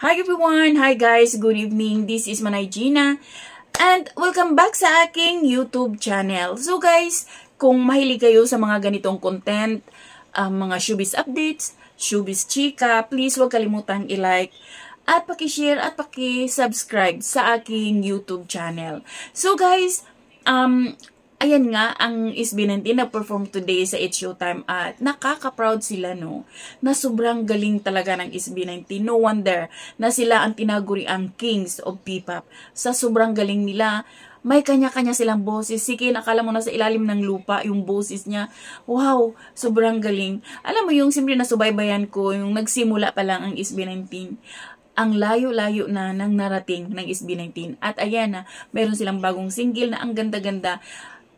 Hi everyone! Hi guys! Good evening! This is Manay Gina and welcome back sa aking YouTube channel. So guys, kung mahilig kayo sa mga ganitong content, mga showbiz updates, showbiz chika, please huwag kalimutan i-like at paki-share at paki-subscribe sa aking YouTube channel. So guys, ayan nga, ang SB19 nag-perform today sa It's Showtime at nakaka-proud sila, no? Na sobrang galing talaga ng SB19. No wonder na sila ang tinaguri ang Kings of P-pop. Sa sobrang galing nila, may kanya-kanya silang boses. Sige, nakala mo na sa ilalim ng lupa yung boses niya. Wow, sobrang galing. Alam mo yung simple na subaybayan ko, yung nagsimula pa lang ang SB19. Ang layo-layo na ng narating ng SB19. At ayan na, meron silang bagong single na ang ganda-ganda.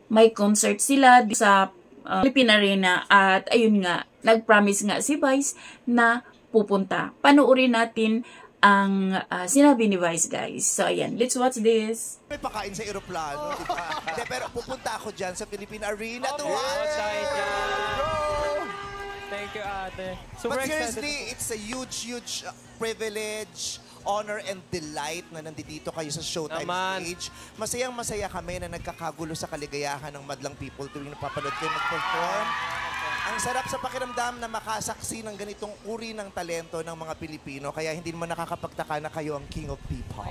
May concert sila sa Philippine Arena at ayun nga, nag-promise nga si Vice na pupunta. Panoorin natin ang sinabi ni Vice, guys. So ayan, let's watch this. May pakain sa eroplano, di ba? Pero pupunta ako dyan sa Philippine Arena to watch. Thank you, ate. But seriously, it's a huge privilege, honor, and delight na nandito kayo sa Showtime stage. Masayang-masaya kami na nagkakagulo sa kaligayahan ng madlang people tuwing napapanood kayo mag-perform. Ang sarap sa pakiramdam na makasaksi ng ganitong uri ng talento ng mga Pilipino, kaya hindi naman nakakapagtaka na kayo ang King of P-pop.